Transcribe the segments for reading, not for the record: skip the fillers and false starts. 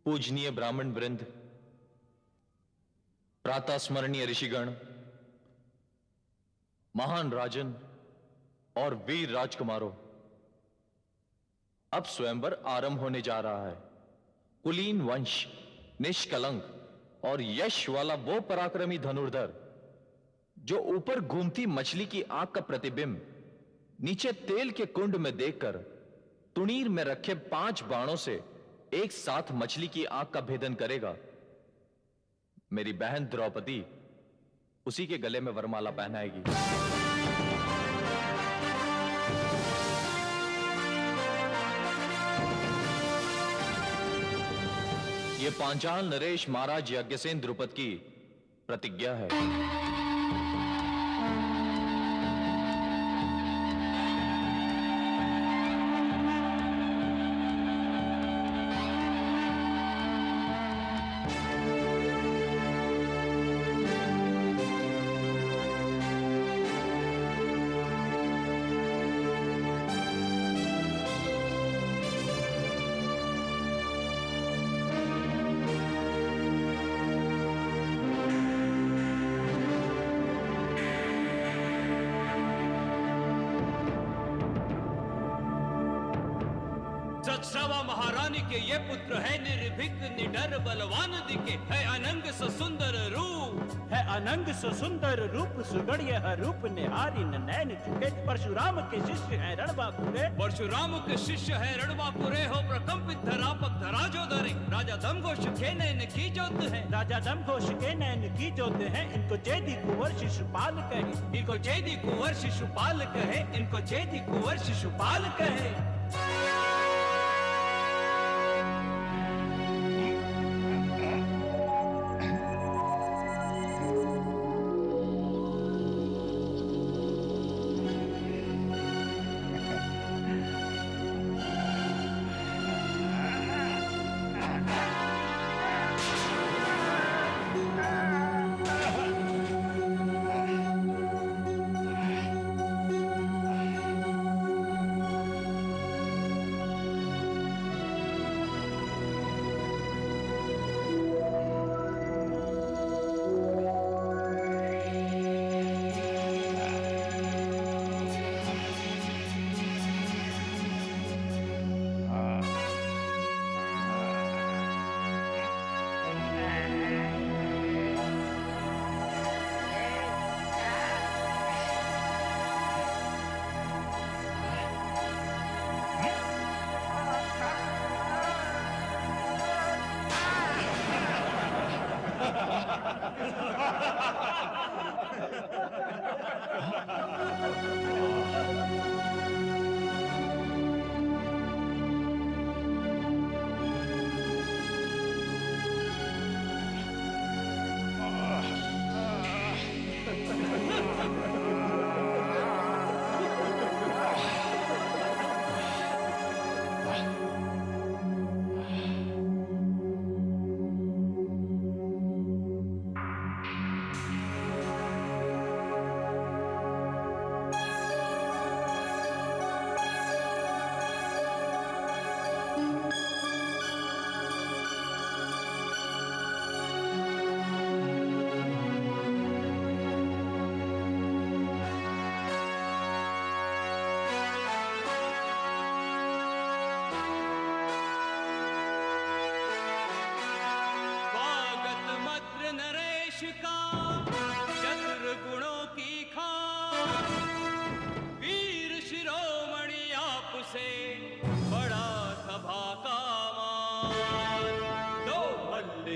पूजनीय ब्राह्मण वृंद, प्रातः स्मरणीय ऋषिगण, महान राजन और वीर राजकुमारों, अब स्वयंवर आरंभ होने जा रहा है। कुलीन वंश, निष्कलंक और यश वाला वो पराक्रमी धनुर्धर जो ऊपर घूमती मछली की आंख का प्रतिबिंब नीचे तेल के कुंड में देखकर तुणीर में रखे 5 बाणों से एक साथ मछली की आंख का भेदन करेगा, मेरी बहन द्रौपदी उसी के गले में वरमाला पहनाएगी। यह पांचाल नरेश महाराज यज्ञसेन द्रुपद की प्रतिज्ञा है। महारानी के ये पुत्र है निर्भीक निडर बलवान दिखे, है अनंग सुंदर रूप, है अनंग सुंदर रूप, सुगढ़िय रूप निहारी नैन चुके। परशुराम के शिष्य है रणबांकुरे, परशुराम के शिष्य है रणबांकुरे, हो प्रकंपित धरापक धरा जो धरे। राजा दमघोष के नैन की जोत है, राजा दमघोष के नैन की जोत है। इनको चेदी कुंवर शिशुपाल कहे, इनको चेदी कुंवर शिशुपाल कहे, इनको चेदी कुंवर शिशुपाल कहे।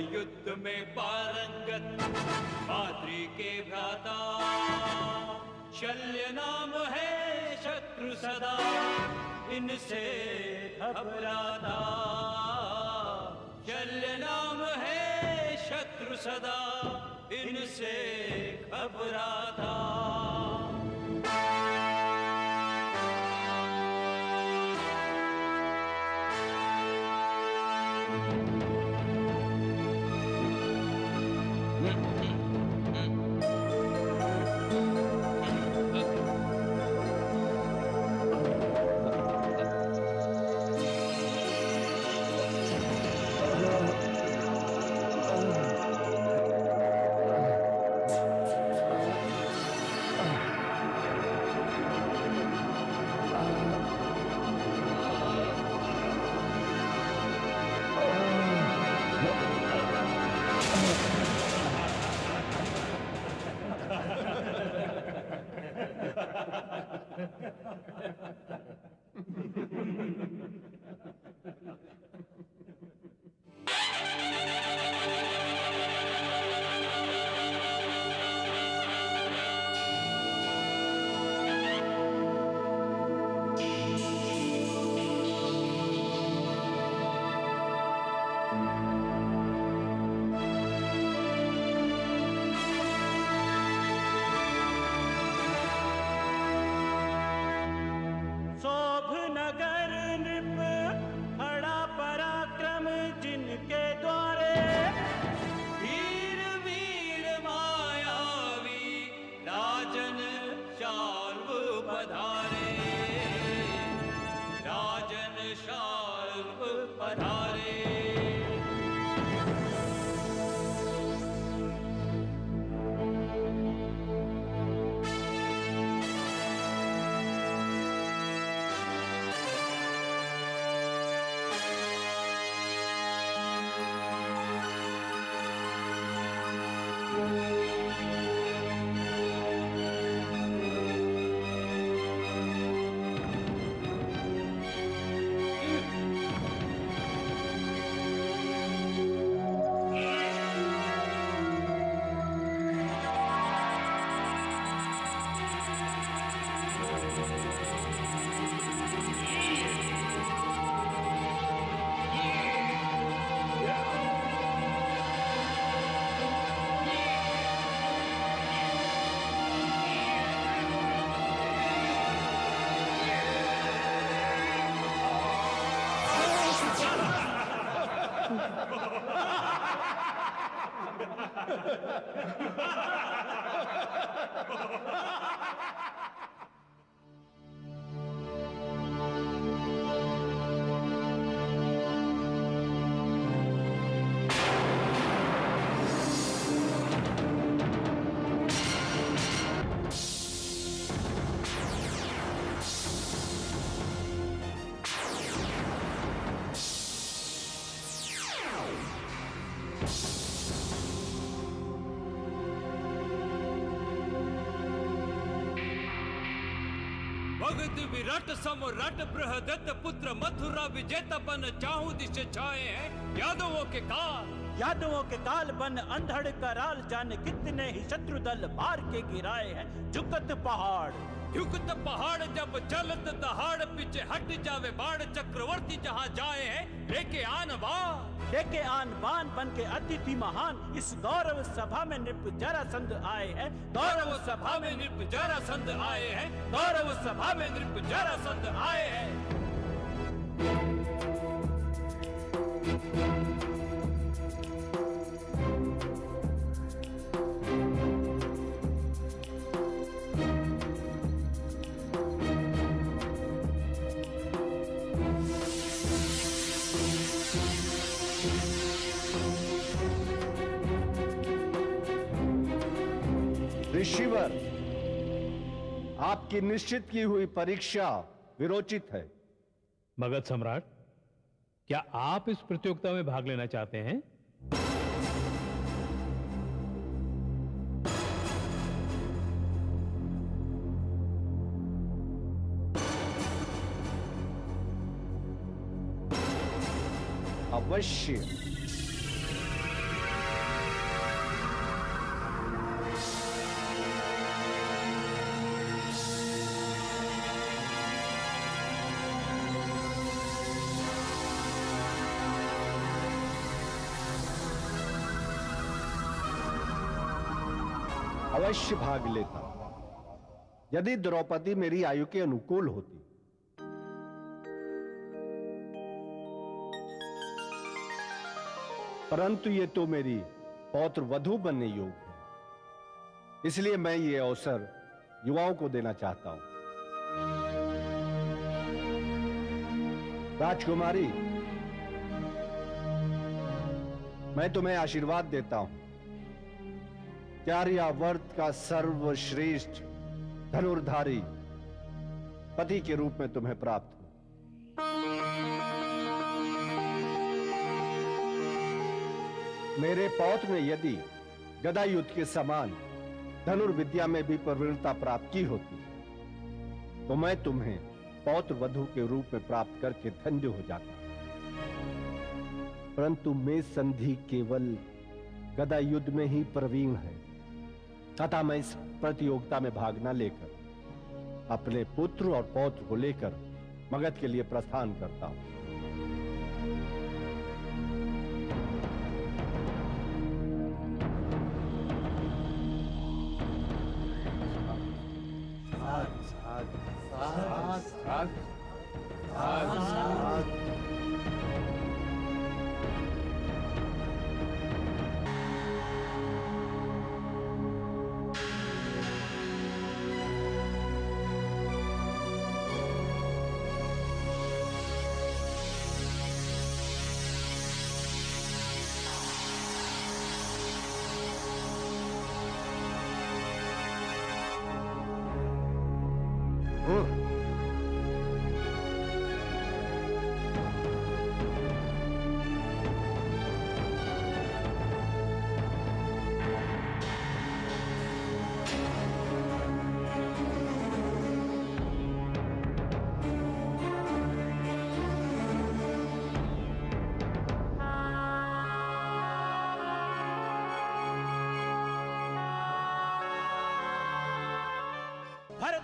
युद्ध में पारंगत माद्री के भ्राता, शल्य नाम है शत्रु सदा इनसे घबराता। शल्य नाम है शत्रु सदा इनसे घबराता। पधारे। भगत विराट समराट बृहदत्त पुत्र मथुरा विजेता बन चाहूं दिश छाए हैं यादवों के काल। यादवों के काल बन अंधड़ कराल, जाने कितने ही शत्रु दल मार के गिराए हैं झुकत पहाड़। झुकत पहाड़ जब चलत दहाड़, पीछे हट जावे बाण, चक्रवर्ती जहां जाए हैं लेके आन बाण। लेके आन बान बन के अतिथि महान, इस गौरव सभा में नृप जरासंध आए हैं। गौरव सभा में नृप जरासंध आए हैं। गौरव सभा में नृप जरासंध आए हैं। ऋषिवर, आपकी निश्चित की हुई परीक्षा विरोचित है। मगध सम्राट, क्या आप इस प्रतियोगिता में भाग लेना चाहते हैं? अवश्य। अवश्य भाग लेता, यदि द्रौपदी मेरी आयु के अनुकूल होती। परंतु ये तो मेरी पौत्र वधू बनने योग्य है, इसलिए मैं ये अवसर युवाओं को देना चाहता हूं। राजकुमारी, मैं तुम्हें आशीर्वाद देता हूं। आर्यावर्त का सर्वश्रेष्ठ धनुर्धारी पति के रूप में तुम्हें प्राप्त हो। मेरे पौत्र ने यदि गदा युद्ध के समान धनुर्विद्या में भी प्रवीणता प्राप्त की होती तो मैं तुम्हें पौत्र वधू के रूप में प्राप्त करके धन्य हो जाता। परंतु मैं संधि केवल गदा युद्ध में ही प्रवीण है, तथा मैं इस प्रतियोगिता में भाग न लेकर अपने पुत्र और पौत्र को लेकर मगध के लिए प्रस्थान करता हूं।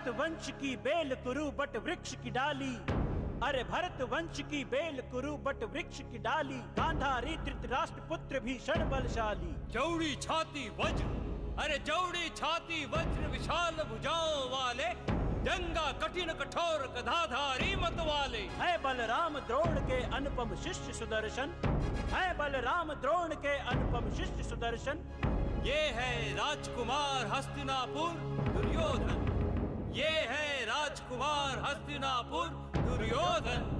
भरत वंश की बेल कुरु बट वृक्ष की डाली, अरे भरत वंश की बेल कुरु बट वृक्ष की डाली, गांधारी धृतराष्ट्र पुत्र भीषण बलशाली। चौड़ी छाती वज्र, अरे चौड़ी छाती वज्र विशाल भुजाओं वाले, जंगा कठिन कठोर गदाधारी मत वाले। है बलराम द्रोण के अनुपम शिष्य सुदर्शन, है बलराम द्रोण के अनुपम शिष्य सुदर्शन। ये है राजकुमार हस्तिनापुर दुर्योधन, ये है राजकुमार हस्तिनापुर दुर्योधन।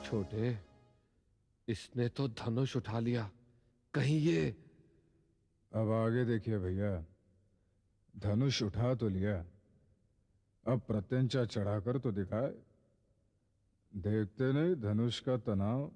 छोटे, इसने तो धनुष उठा लिया, कहीं ये। अब आगे देखिए भैया, धनुष उठा तो लिया, अब प्रत्यंचा चढ़ाकर तो दिखाए। देखते नहीं धनुष का तनाव।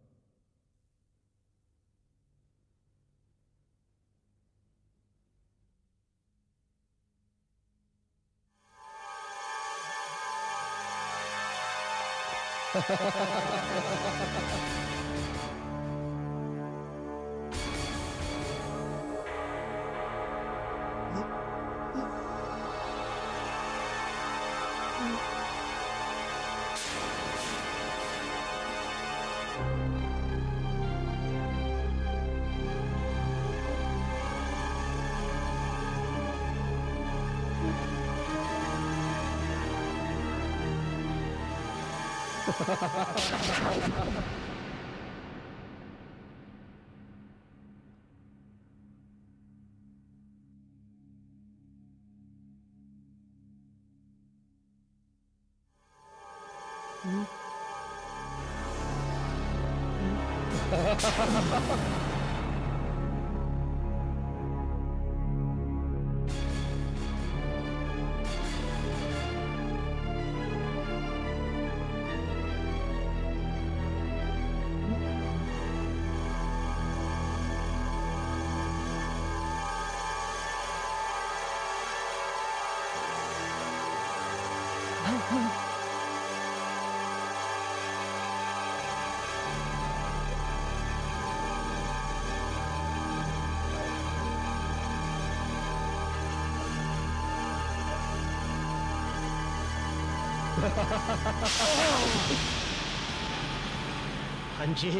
हाँ जी,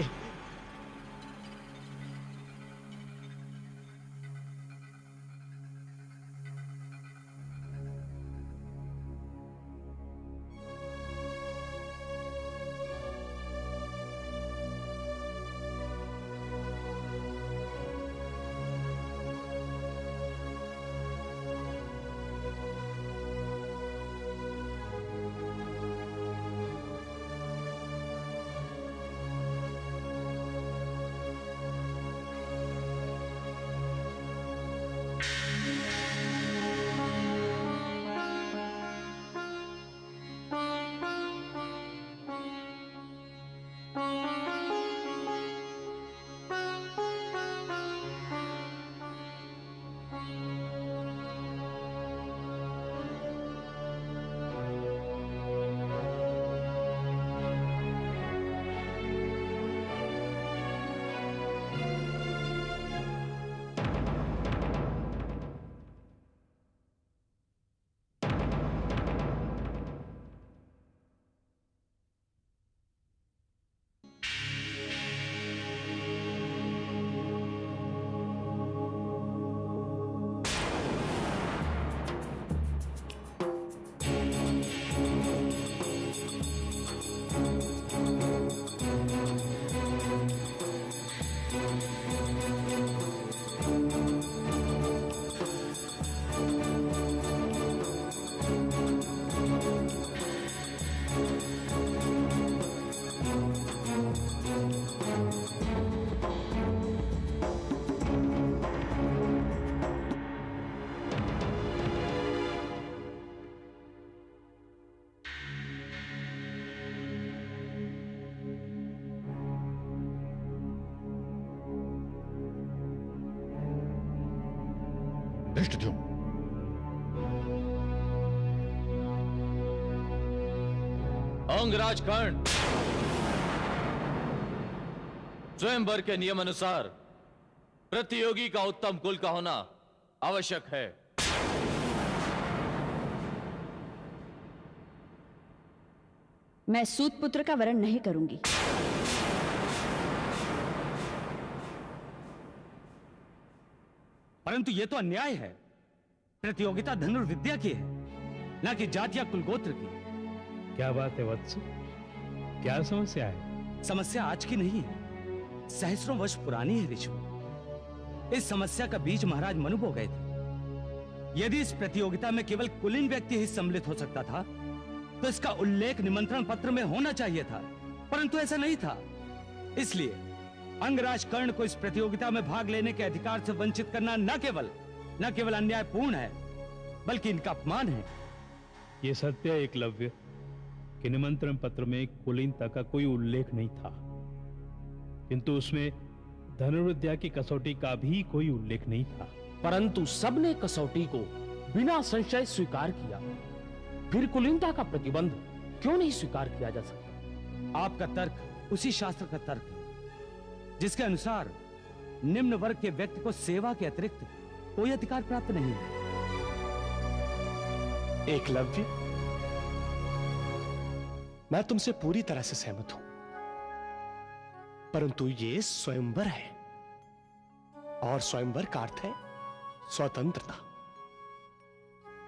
धृष्टद्युम्न, अंगराज कर्ण, स्वयंवर के नियम अनुसार प्रतियोगी का उत्तम कुल का होना आवश्यक है। मैं सूत पुत्र का वरण नहीं करूंगी। परंतु यह तो अन्याय है। प्रतियोगिता धनुर्विद्या की है, न कि जाति या कुलगोत्र की। क्या बात है वत्स, क्या समस्या है? समस्या आज की नहीं है, सहस्रों वर्ष पुरानी है ऋषि। इस समस्या का बीज महाराज मनु बो गए थे। यदि इस प्रतियोगिता में केवल कुलीन व्यक्ति ही सम्मिलित हो सकता था तो इसका उल्लेख निमंत्रण पत्र में होना चाहिए था, परंतु ऐसा नहीं था। इसलिए अंगराज कर्ण को इस प्रतियोगिता में भाग लेने के अधिकार से वंचित करना न केवल अन्यायपूर्ण है, बल्कि इनका अपमान है। यह सत्य है एकलव्य कि निमंत्रण पत्र में कुलीनता का कोई उल्लेख नहीं था, किंतु उसमें धनुर्विद्या की कसौटी का भी कोई उल्लेख नहीं था। परंतु सबने कसौटी को बिना संशय स्वीकार किया, फिर कुलीनता का प्रतिबंध क्यों नहीं स्वीकार किया जा सकता? आपका तर्क उसी शास्त्र का तर्क है जिसके अनुसार निम्न वर्ग के व्यक्ति को सेवा के अतिरिक्त कोई अधिकार प्राप्त नहीं है। एकलव्य, मैं तुमसे पूरी तरह से सहमत हूं, परंतु ये स्वयंवर है और स्वयंवर का अर्थ है स्वतंत्रता,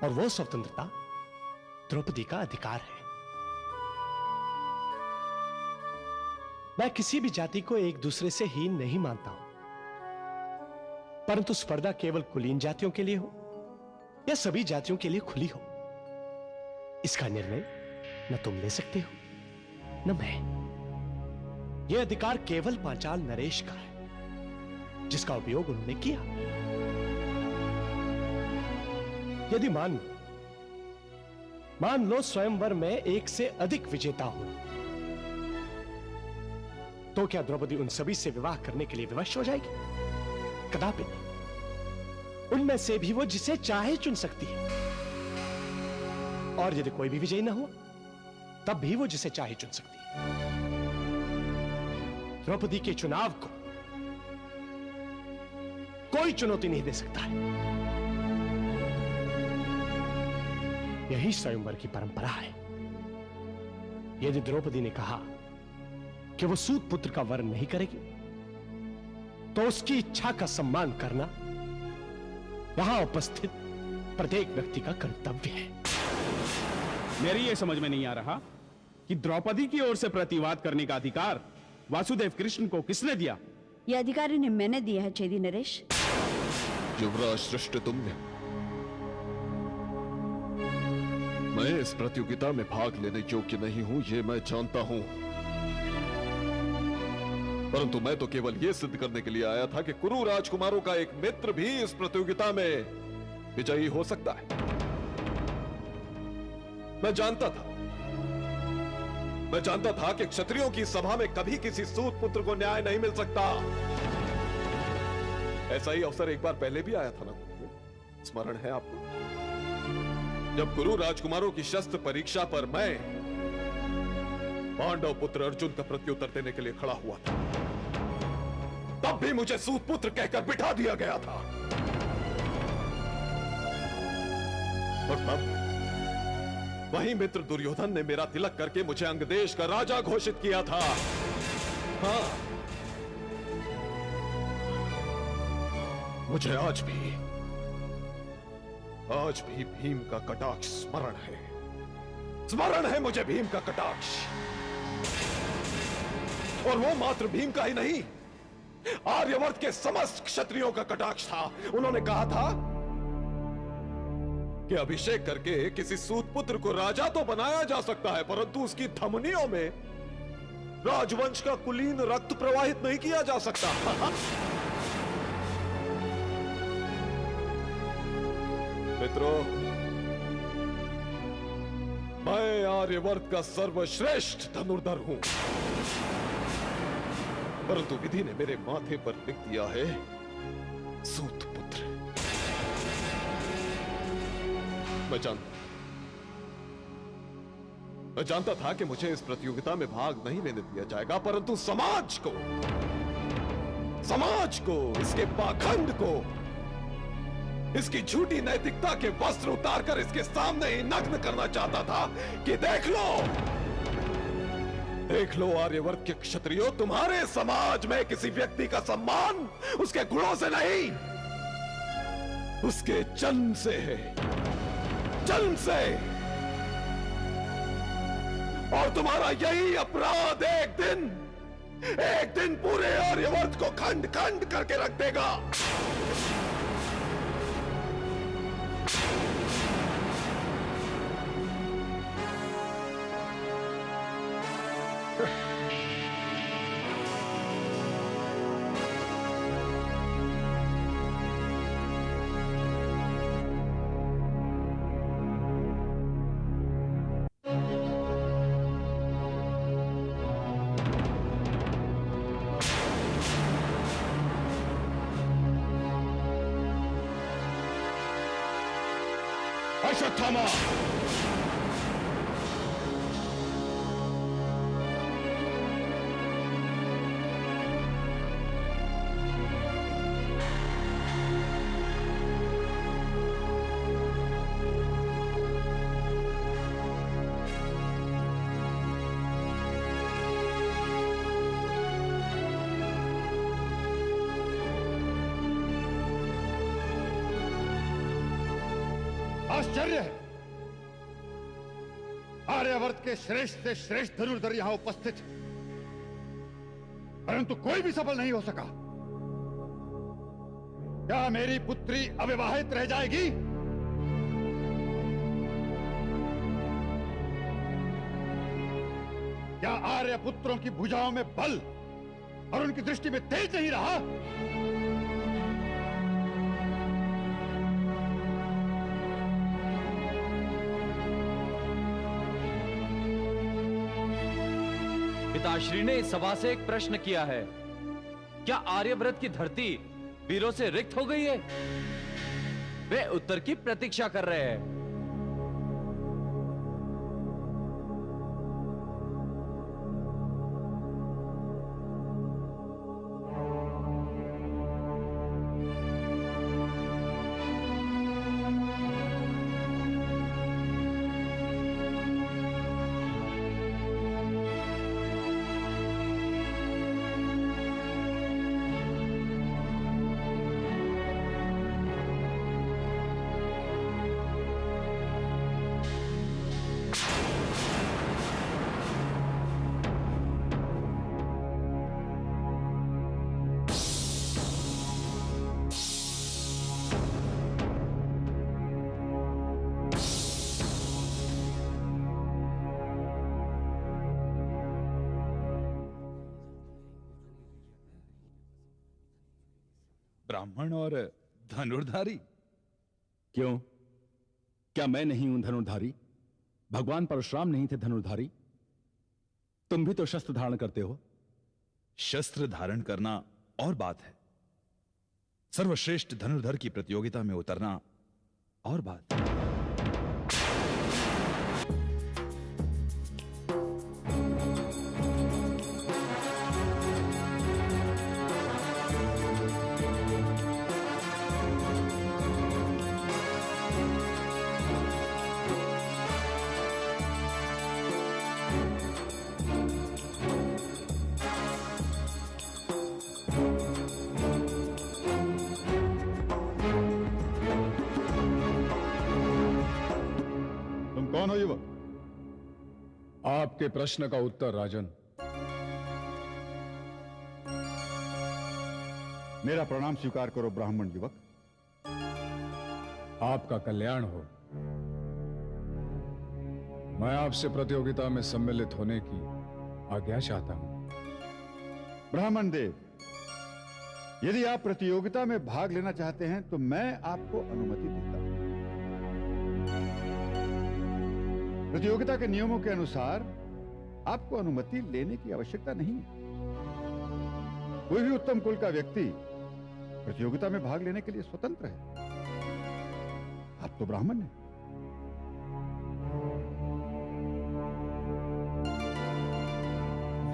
और वो स्वतंत्रता द्रौपदी का अधिकार है। मैं किसी भी जाति को एक दूसरे से हीन नहीं मानता हूं, परंतु स्पर्धा केवल कुलीन जातियों के लिए हो या सभी जातियों के लिए खुली हो, इसका निर्णय न तुम ले सकते हो न मैं। यह अधिकार केवल पांचाल नरेश का है, जिसका उपयोग उन्होंने किया। यदि मान लो स्वयंवर में एक से अधिक विजेता हो, तो क्या द्रौपदी उन सभी से विवाह करने के लिए विवश हो जाएगी? कदापि नहीं। उनमें से भी वो जिसे चाहे चुन सकती है, और यदि कोई भी विजयी ना हो तब भी वो जिसे चाहे चुन सकती है। द्रौपदी के चुनाव को कोई चुनौती नहीं दे सकता है। यही स्वयंवर की परंपरा है। यदि द्रौपदी ने कहा कि वो सूत पुत्र का वर्ण नहीं करेगी, तो उसकी इच्छा का सम्मान करना वहां उपस्थित प्रत्येक व्यक्ति का कर्तव्य है। मेरी यह समझ में नहीं आ रहा कि द्रौपदी की ओर से प्रतिवाद करने का अधिकार वासुदेव कृष्ण को किसने दिया? यह अधिकार इन्हें मैंने दिया है चेदी नरेश। युवराज श्रेष्ठ, तुमने। मैं इस प्रतियोगिता में भाग लेने योग्य नहीं हूं, यह मैं जानता हूं, परंतु मैं तो केवल यह सिद्ध करने के लिए आया था कि कुरु राजकुमारों का एक मित्र भी इस प्रतियोगिता में विजयी हो सकता है। मैं जानता था कि क्षत्रियों की सभा में कभी किसी सूत पुत्र को न्याय नहीं मिल सकता। ऐसा ही अवसर एक बार पहले भी आया था ना, स्मरण है आपको? जब कुरु राजकुमारों की शस्त्र परीक्षा पर मैं पांडव पुत्र अर्जुन का प्रत्युत्तर देने के लिए खड़ा हुआ था, तब भी मुझे सूत पुत्र कहकर बिठा दिया गया था। और तब वही मित्र दुर्योधन ने मेरा तिलक करके मुझे अंगदेश का राजा घोषित किया था। हाँ, मुझे आज भी भीम का कटाक्ष स्मरण है मुझे भीम का कटाक्ष। और वो मात्र भीम का ही नहीं, आर्यवर्त के समस्त क्षत्रियों का कटाक्ष था। उन्होंने कहा था कि अभिषेक करके किसी सूत पुत्र को राजा तो बनाया जा सकता है, परंतु उसकी धमनियों में राजवंश का कुलीन रक्त प्रवाहित नहीं किया जा सकता। मित्रों, मैं आर्यवर्त का सर्वश्रेष्ठ धनुर्धर हूं, परंतु विधि ने मेरे माथे पर लिख दिया है सूत पुत्र। मैं जानता था कि मुझे इस प्रतियोगिता में भाग नहीं लेने दिया जाएगा, परंतु समाज को, इसके पाखंड को, इसकी झूठी नैतिकता के वस्त्र उतारकर इसके सामने ही नग्न करना चाहता था कि देख लो आर्यवर्त के क्षत्रियो, तुम्हारे समाज में किसी व्यक्ति का सम्मान उसके गुणों से नहीं, उसके जन्म से है, जन्म से। और तुम्हारा यही अपराध एक दिन पूरे आर्यवर्त को खंड खंड करके रख देगा। अश्वत्थामा, आश्चर्य है, आर्यावर्त के श्रेष्ठ से श्रेष्ठ धनुर्धर यहां उपस्थित है, परंतु कोई भी सफल नहीं हो सका। क्या मेरी पुत्री अविवाहित रह जाएगी? क्या आर्य पुत्रों की भुजाओं में बल और उनकी दृष्टि में तेज नहीं रहा? पिताश्री ने इस सभा से एक प्रश्न किया है, क्या आर्यव्रत की धरती वीरों से रिक्त हो गई है? वे उत्तर की प्रतीक्षा कर रहे हैं। ब्राह्मण और धनुर्धारी? क्यों? क्या मैं नहीं हूं धनुर्धारी? भगवान परशुराम नहीं थे धनुर्धारी? तुम भी तो शस्त्र धारण करते हो। शस्त्र धारण करना और बात है, सर्वश्रेष्ठ धनुर्धर की प्रतियोगिता में उतरना और बात है। कौन हो युवक? आपके प्रश्न का उत्तर राजन। मेरा प्रणाम स्वीकार करो ब्राह्मण युवक। आपका कल्याण हो। मैं आपसे प्रतियोगिता में सम्मिलित होने की आज्ञा चाहता हूं। ब्राह्मण देव, यदि आप प्रतियोगिता में भाग लेना चाहते हैं तो मैं आपको अनुमति देता हूं। प्रतियोगिता के नियमों के अनुसार आपको अनुमति लेने की आवश्यकता नहीं है। कोई भी उत्तम कुल का व्यक्ति प्रतियोगिता में भाग लेने के लिए स्वतंत्र है। आप तो ब्राह्मण हैं,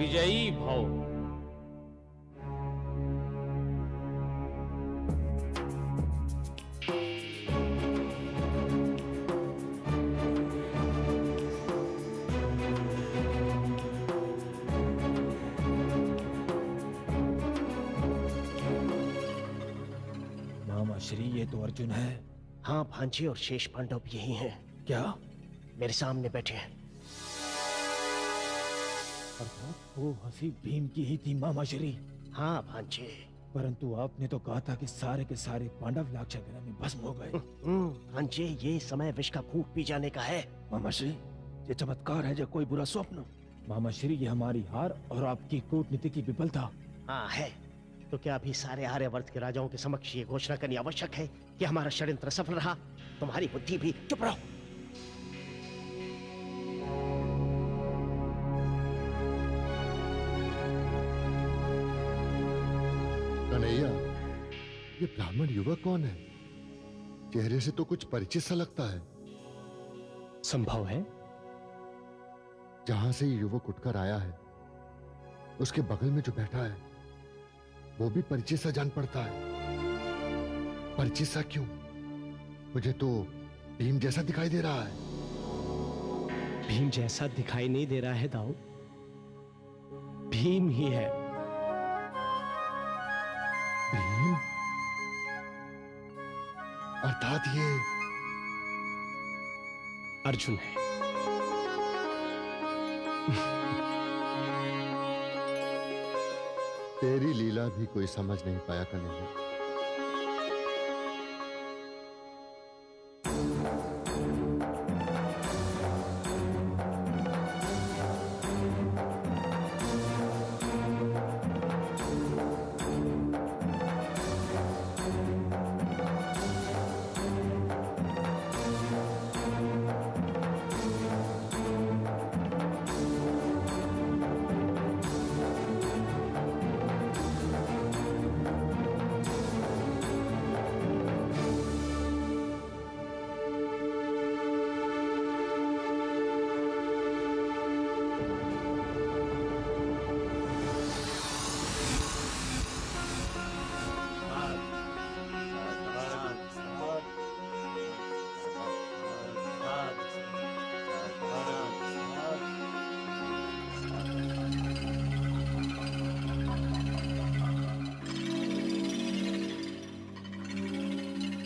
विजयी भव। मामा श्री, ये तो अर्जुन है। हाँ भांजे, और शेष पांडव भी यही हैं। क्या? मेरे सामने बैठे हैं। अर्थात वो हंसी भीम की ही थी मामा श्री। हाँ भांजे। परंतु आपने तो कहा था कि सारे के सारे पांडव लाक्षागृह में भस्म हो गए। भांजे, ये समय विष का घूंट पी जाने का है। मामा श्री, ये चमत्कार है या कोई बुरा स्वप्न? मामा श्री, ये हमारी हार और आपकी कूटनीति की विफलता। हाँ है। तो क्या अभी सारे आर्यवर्त के राजाओं के समक्ष ये घोषणा करनी आवश्यक है कि हमारा षड्यंत्र सफल रहा? तुम्हारी बुद्धि भी। चुप रहो। कन्हैया, ये ब्राह्मण युवक कौन है? चेहरे से तो कुछ परिचित सा लगता है। संभव है। जहां से ये युवक उठकर आया है, उसके बगल में जो बैठा है वो भी परिचित सा जान पड़ता है। परिचित सा क्यों? मुझे तो भीम जैसा दिखाई दे रहा है। भीम जैसा दिखाई नहीं दे रहा है दाऊ, भीम ही है। भीम? अर्थात ये अर्जुन है। तेरी लीला भी कोई समझ नहीं पाया कन्हैया।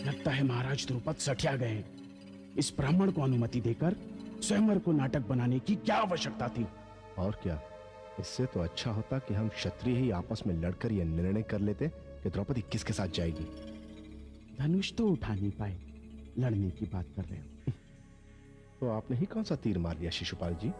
लगता है महाराज द्रुपद सठिया गए। इस ब्राह्मण को अनुमति देकर स्वयंवर को नाटक बनाने की क्या आवश्यकता थी? और क्या, इससे तो अच्छा होता कि हम क्षत्रिय ही आपस में लड़कर यह निर्णय कर लेते कि द्रौपदी किसके साथ जाएगी। धनुष तो उठा नहीं पाए, लड़ने की बात कर रहे हो। तो आपने ही कौन सा तीर मार दिया शिशुपाल जी?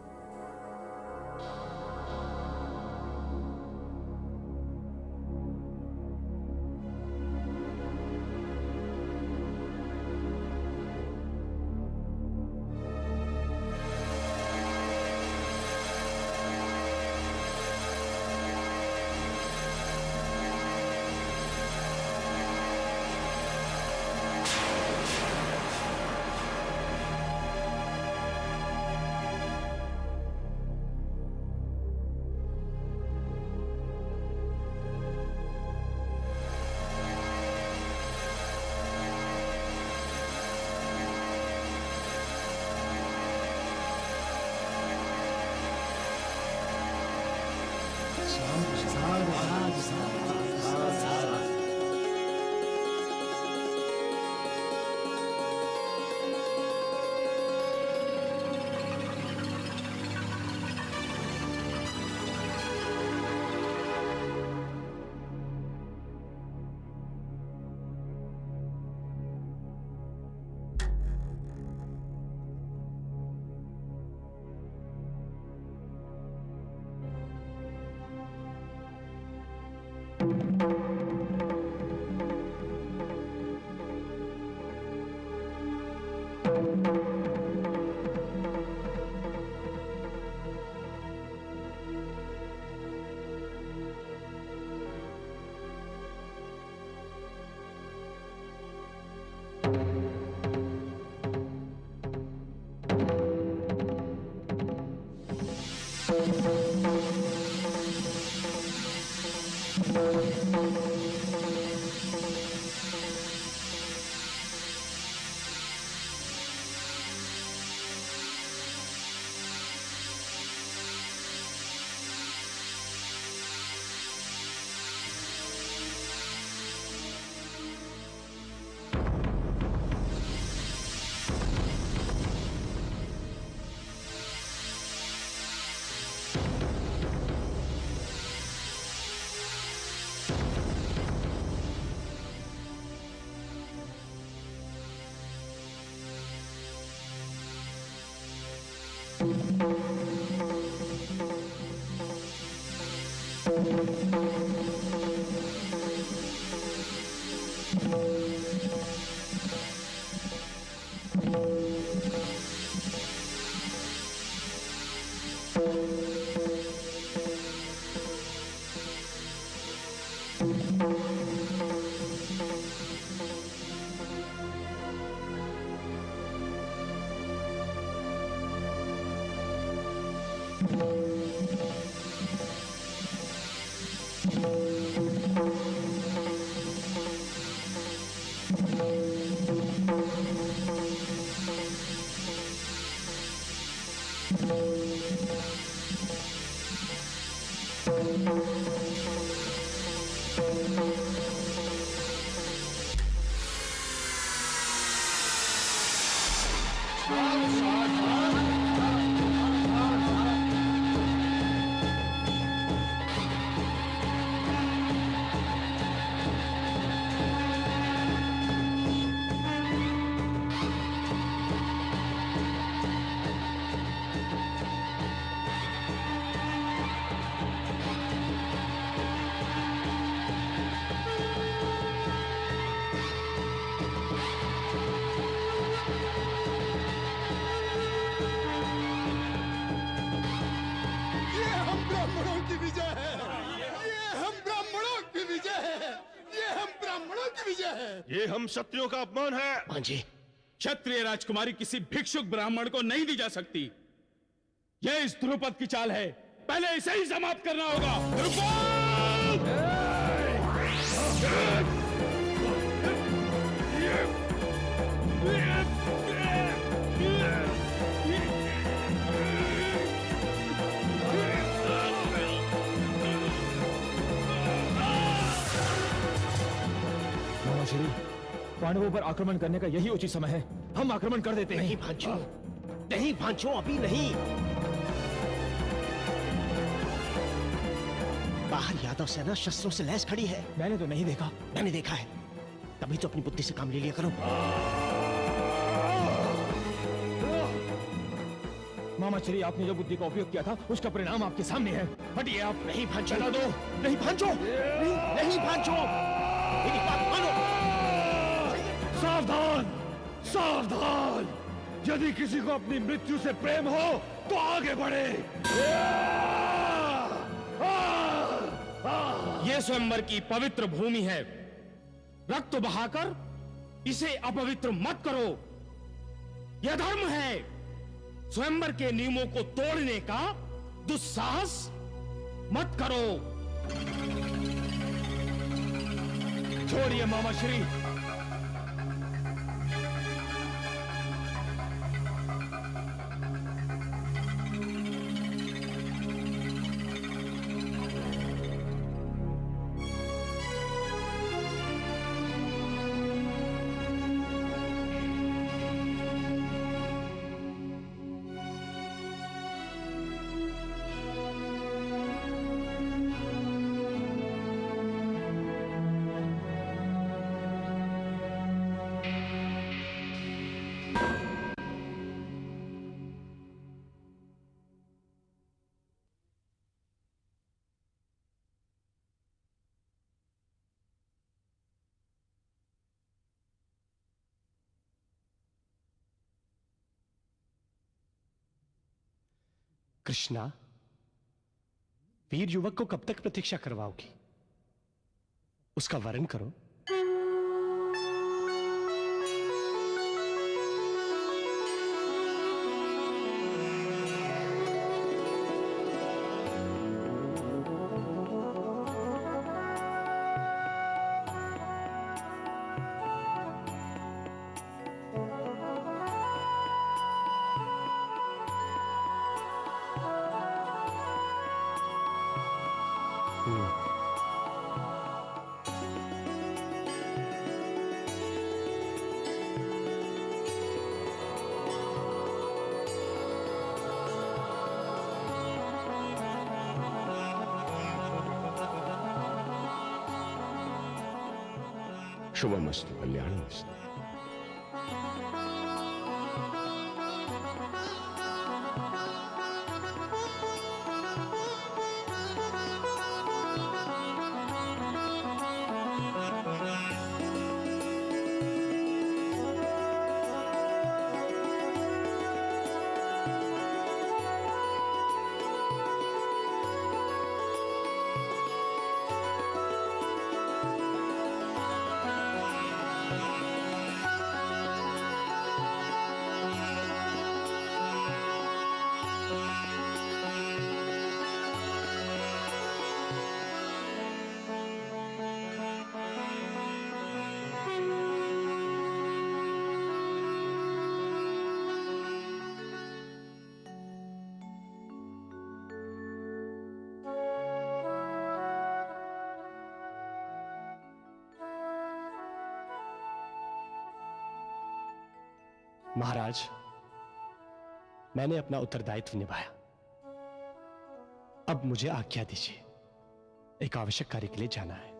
ये हम क्षत्रियों का अपमान है। हाँ जी, क्षत्रिय राजकुमारी किसी भिक्षुक ब्राह्मण को नहीं दी जा सकती। यह इस ध्रुपद की चाल है, पहले इसे ही समाप्त करना होगा। पांडवों पर आक्रमण करने का यही उचित समय है। हम आक्रमण कर देते हैं। नहीं भांचो, नहीं भांचो, अभी नहीं। बाहर यादव सेना शस्त्रों से लैस खड़ी है। मैंने तो नहीं देखा। मैंने देखा है, तभी तो अपनी बुद्धि से काम ले लिया करो। मामा श्री, आपने जो बुद्धि का उपयोग किया था उसका परिणाम आपके सामने है। हटिए आप। नहीं भांचो, चला दो। नहीं भांचो, नहीं भांचो, मेरी बात मानो। सावधान, सावधान! यदि किसी को अपनी मृत्यु से प्रेम हो तो आगे बढ़े। यह स्वयंवर की पवित्र भूमि है, रक्त बहाकर इसे अपवित्र मत करो। यह धर्म है। स्वयंवर के नियमों को तोड़ने का दुस्साहस मत करो। छोड़िए मामा श्री। कृष्णा, वीर युवक को कब तक प्रतीक्षा करवाओगी? उसका वरण करो। शुभमस्तु, कल्याणमस्तु। महाराज, मैंने अपना उत्तरदायित्व निभाया। अब मुझे आज्ञा दीजिए, एक आवश्यक कार्य के लिए जाना है।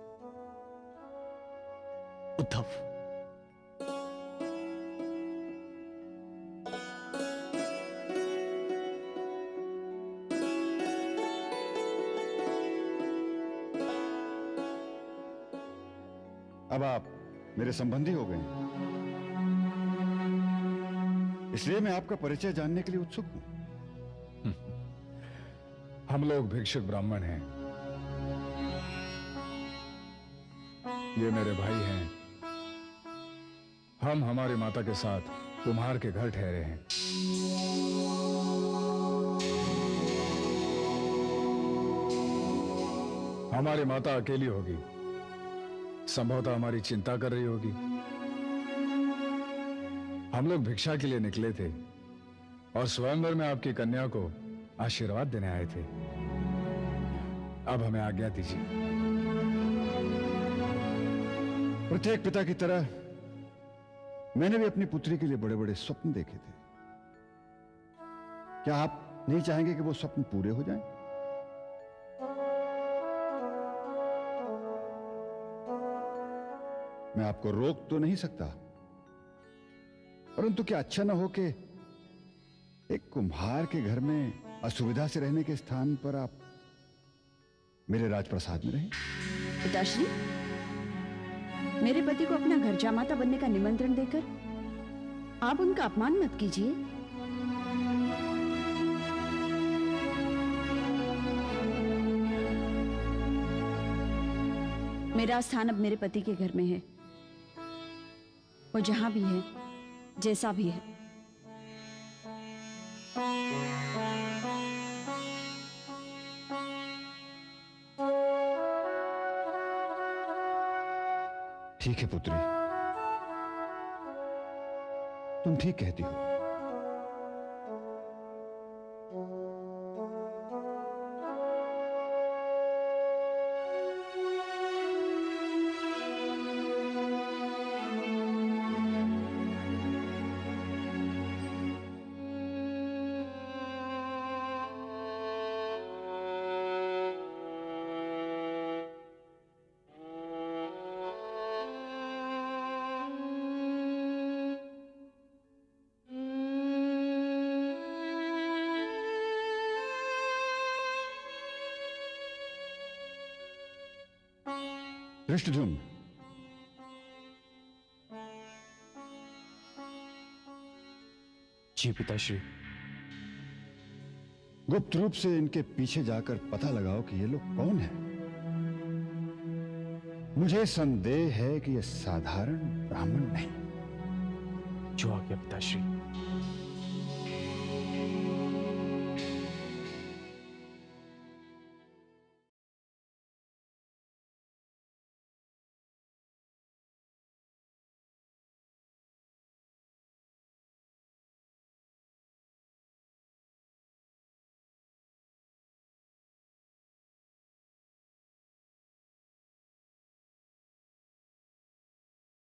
उद्धव, अब आप मेरे संबंधी हो गए हैं, इसलिए मैं आपका परिचय जानने के लिए उत्सुक हूं। हम लोग भिक्षुक ब्राह्मण हैं। ये मेरे भाई हैं। हम हमारी माता के साथ कुम्हार के घर ठहरे हैं। हमारी माता अकेली होगी, संभवतः हमारी चिंता कर रही होगी। हम लोग भिक्षा के लिए निकले थे और स्वयंवर में आपकी कन्या को आशीर्वाद देने आए थे। अब हमें आज्ञा दीजिए। प्रत्येक पिता की तरह मैंने भी अपनी पुत्री के लिए बड़े बड़े स्वप्न देखे थे। क्या आप नहीं चाहेंगे कि वो स्वप्न पूरे हो जाएं? मैं आपको रोक तो नहीं सकता, परंतु क्या अच्छा ना हो कि एक कुम्हार के घर में असुविधा से रहने के स्थान पर आप मेरे राजप्रसाद में रहें? पिताश्री, मेरे पति को अपना घर जामाता बनने का निमंत्रण देकर आप उनका अपमान मत कीजिए। मेरा स्थान अब मेरे पति के घर में है। वो जहां भी है, जैसा भी है। ठीक है पुत्री, तुम ठीक कहती हो। धृष्टद्युम्न, जी पिताश्री। गुप्त रूप से इनके पीछे जाकर पता लगाओ कि ये लोग कौन हैं। मुझे संदेह है कि ये साधारण ब्राह्मण नहीं। जो आ गया पिताश्री।